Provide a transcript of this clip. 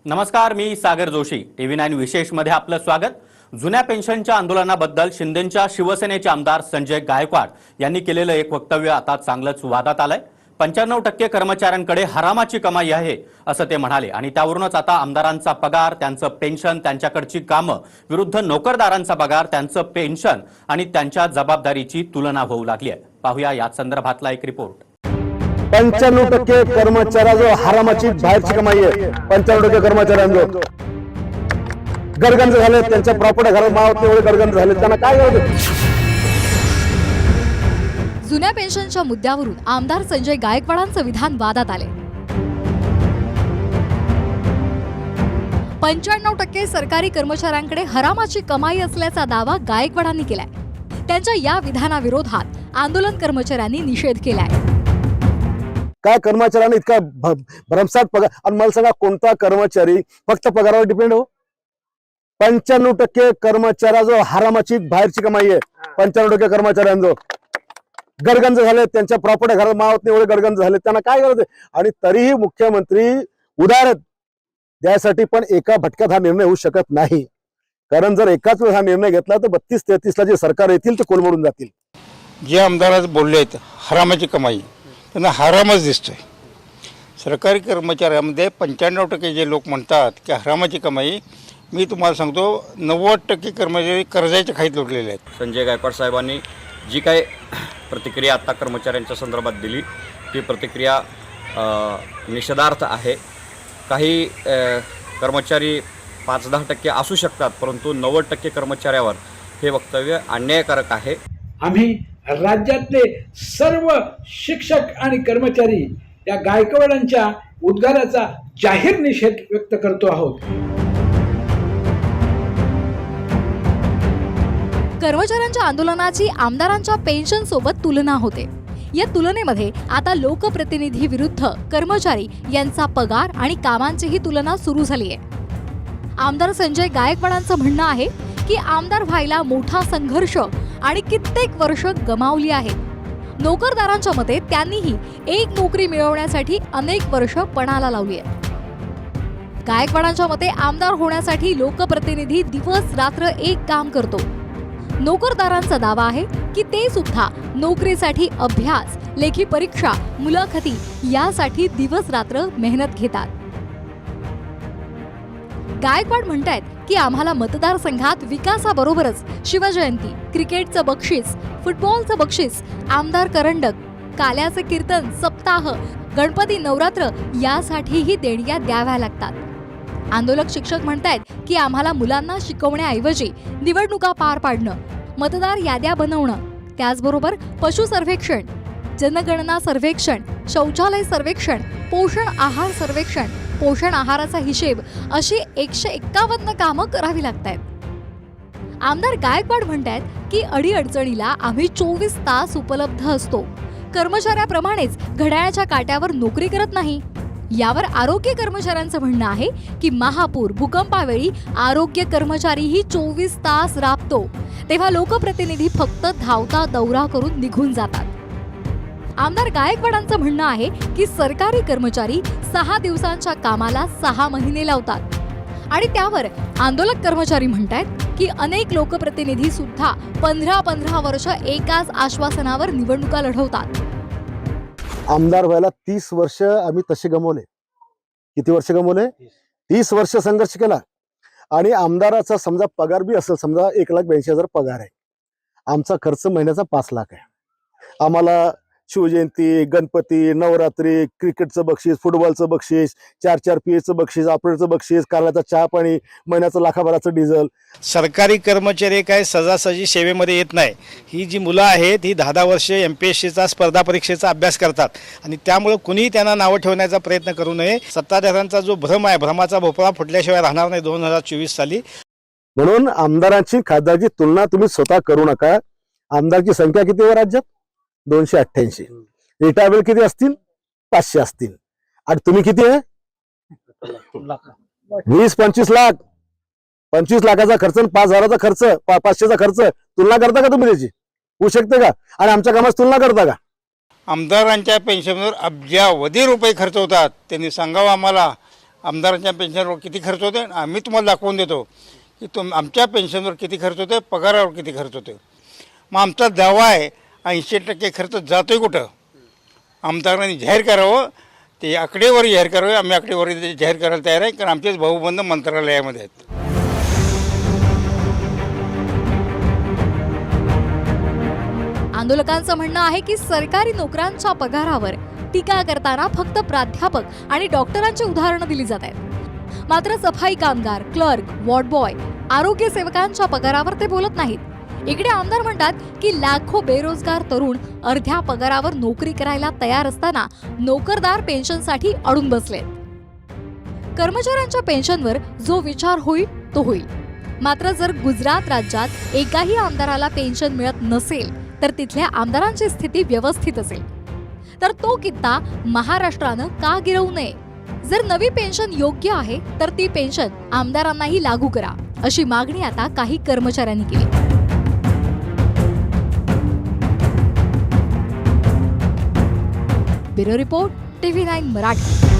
नमस्कार, मी सागर जोशी. TV9 विशेष मध्ये आपलं स्वागत. जुन्या पेन्शनच्या आंदोलनाबद्दल शिंदेंच्या शिवसेनेचे आमदार संजय गायकवाड यांनी केलेलं एक वक्तव्य आता चांगलंच वादात आलंय. 95% कर्मचाऱ्यांकडे हरामाची कमाई आहे असं ते म्हणाले आणि त्यावरूनच आता आमदारांचा पगार, त्यांचं पेन्शन, त्यांच्याकडची कामं विरुद्ध नोकरदारांचा पगार, त्यांचं पेन्शन आणि त्यांच्या जबाबदारीची तुलना होऊ लागली आहे. पाहूया या संदर्भातला एक रिपोर्ट. 95% कर्मचाऱ्याजवळ हरामाची बाहेरची कमाई आहे. 95% कर्मचाऱ्यांजवळ गरगंज झाले, त्यांच्या प्रॉपर्टी घरात मावत एवढे गरगंज झाले, त्यांना काय करायचं? जुन्या पेन्शनच्या मुद्द्यावरून आमदार संजय गायकवाडांचं विधान वादात आले. 95% सरकारी कर्मचाऱ्यांकडे हरामाची कमाई असल्याचा दावा गायकवाडांनी केलाय. त्यांच्या या विधानाविरोधात आंदोलन कर्मचाऱ्यांनी निषेध केलाय. काय कर्मचाऱ्यांना इतका भरमसाठ पगार? आणि मला सांगा, कोणता कर्मचारी फक्त पगारावर डिपेंड हो? 95% कर्मचाऱ्याजवळ हरामाची बाहेरची कमाई आहे. 95% कर्मचाऱ्यांजवळ गरगंज झाले, त्यांच्या प्रॉपर्टी घरात मावत एवढे गरगंज झाले, त्यांना काय करायचं? आणि तरीही मुख्यमंत्री उदाहरण द्यायसाठी पण एका भटक्यात हा निर्णय होऊ शकत नाही. कारण जर एकाच वेळेस हा निर्णय घेतला तर 32-33 ला जे सरकार येतील ते कोलमडून जातील. जे आमदार बोलले आहेत हरामाची कमाई, त्यांना हरामच दिसतोय. सरकारी कर्मचाऱ्यांमध्ये 95% जे लोक म्हणतात की हरामाची कमाई, मी तुम्हाला सांगतो 90% कर्मचारी कर्जाच्या खाईत लुटलेले आहेत. संजय गायकवाड साहेबांनी जी काय प्रतिक्रिया आत्ता कर्मचाऱ्यांच्या संदर्भात दिली ती प्रतिक्रिया निषेधार्थ आहे. काही कर्मचारी 5-10% असू शकतात, परंतु 90% कर्मचाऱ्यावर हे वक्तव्य अन्यायकारक आहे. आम्ही राज्यातले सर्व शिक्षक आणि कर्मचारी या गायकवाडांच्या उद्गाराचा जाहीर निषेध व्यक्त करतो आहोत. कर्मचाऱ्यांच्या आंदोलनाची आमदारांच्या पेन्शन सोबत तुलना होते. या तुलनेमध्ये आता लोकप्रतिनिधी विरुद्ध कर्मचारी यांचा पगार आणि कामांचीही तुलना सुरू झाली आहे. आमदार संजय गायकवाडांचं म्हणणं आहे की आमदार व्हायला मोठा संघर्ष आणि कित्येक वर्ष गमावली आहेत. नोकरदारांच्या मते त्यांनीही एक नोकरी मिळवण्यासाठी अनेक वर्ष पणाला लावली आहे. गायकवाडांच्या मते आमदार होण्यासाठी लोकप्रतिनिधी दिवस रात्र एक काम करतो. नोकरदारांचा दावा आहे की ते सुद्धा नोकरीसाठी अभ्यास, लेखी परीक्षा, मुलाखती यासाठी दिवस रात्र मेहनत घेतात. गायकवाड म्हणतायत की आम्हाला मतदारसंघात विकासाबरोबरच शिवजयंती, क्रिकेटचं बक्षीस, फुटबॉलचं बक्षीस, आमदार करंडक, काल्याचे कीर्तन, सप्ताह, गणपती, नवरात्र यासाठीही देणग्या द्याव्या लागतात. आंदोलक शिक्षक म्हणतायत की आम्हाला मुलांना शिकवण्याऐवजी निवडणुका पार पाडणं, मतदार याद्या बनवणं, त्याचबरोबर पशु सर्वेक्षण, जनगणना सर्वेक्षण, शौचालय सर्वेक्षण, पोषण आहार सर्वेक्षण, पोषण आहाराचा हिशेब अशी 151 कामं करावी लागतायत. आमदार गायकवाड म्हणतायत की अडीअडचणीला आम्ही 24 तास उपलब्ध असतो. कर्मचाऱ्याप्रमाणेच घड्याळाच्या काट्यावर नोकरी करत नाही. यावर आरोग्य कर्मचाऱ्यांचं म्हणणं आहे की महापूर, भूकंपावेळी आरोग्य कर्मचारीही 24 तास राबतो, तेव्हा लोकप्रतिनिधी फक्त धावता दौरा करून निघून जातात. आमदार गायकवाडांचं म्हणणं आहे की सरकारी कर्मचारी 6 दिवसांच्या कामाला 6 महिने लावतात आणि त्यावर आंदोलक कर्मचारी म्हणतायत की अनेक लोकप्रतिनिधी सुद्धा 15-15 वर्ष एकाच आश्वासनावर निवडणुका लढवतात. आमदार व्हायला 30 वर्ष आम्ही तसे गमवले. किती वर्ष गमवले? 30 वर्ष संघर्ष केला. आणि आमदाराचा समजा पगार बी असेल, समजा 1,82,000 पगार आहे. आमचा खर्च महिन्याचा 5 लाख आहे. आम्हाला शिवजयंती, गणपती, नवरात्री, क्रिकेटचं बक्षीस, फुटबॉलचं बक्षीस, 4-4 PAचं बक्षीस, ऑपरेटरचं बक्षीस, कारल्याचा चहा पाणी, महिन्याचं लाखाभराचं डिझेल. सरकारी कर्मचारी काय सजासजी सेवेमध्ये येत नाही. ही जी मुलं आहेत ही 10-10 वर्ष MPSCचा स्पर्धा परीक्षेचा अभ्यास करतात आणि त्यामुळे कुणीही त्यांना नावं ठेवण्याचा प्रयत्न करू नये. सत्ताधाऱ्यांचा जो भ्रम आहे, भ्रमाचा भोपळा फुटल्याशिवाय राहणार नाही 2024 साली. म्हणून आमदारांची खासदारची तुलना तुम्ही स्वतः करू नका. आमदारची संख्या किती आहे राज्यात? 288. रिटायरमेंट किती असतील? 500 असतील. आणि तुम्ही किती आहे? 20-25 लाख. 25 लाखाचा खर्च, 5,000चा खर्च, 500चा खर्च. तुलना करता का तुम्ही त्याची? होऊ शकते का? आणि आमच्या कामात तुलना करता का? आमदारांच्या पेन्शनवर अब्जावधी रुपये खर्च होतात. त्यांनी सांगावं आम्हाला आमदारांच्या पेन्शनवर किती खर्च होते, आम्ही तुम्हाला दाखवून देतो की आमच्या पेन्शनवर किती खर्च होते, पगारावर किती खर्च होते. मग आमचा दावा आहे 80% खर्च जातोय कुठं. आमदारांनी जाहीर करावं, ते आकडेवारी जाहीर करावे. आम्ही आकडेवारी जाहीर करायला तयार आहे, कारण आमचेच भाऊबंद मंत्रालयामध्ये आहेत. आंदोलकांचं म्हणणं आहे की सरकारी नोकऱ्यांच्या पगारावर टीका करताना फक्त प्राध्यापक आणि डॉक्टरांची उदाहरणं दिली जात आहेत. मात्र सफाई कामगार, क्लर्क, वॉर्ड बॉय, आरोग्य सेवकांच्या पगारावर ते बोलत नाहीत. इकडे आमदार म्हणतात की लाखो बेरोजगार तरुण अर्ध्या पगारावर नोकरी करायला तयार असताना नोकरदार पेन्शनसाठी अडून बसलेत. कर्मचाऱ्यांच्या पेन्शनवर जो विचार होईल तो होईल. मात्र जर गुजरात राज्यात एकाही आमदाराला पेन्शन मिळत नसेल तर तिथल्या आमदारांची स्थिती व्यवस्थित असेल. तर तो कित्ता महाराष्ट्रानं का गिरवू नये? जर नवी पेन्शन योग्य आहे तर ती पेन्शन आमदारांनाही लागू करा, अशी मागणी आता काही कर्मचाऱ्यांनी केली. Bureau report, TV9 Marathi.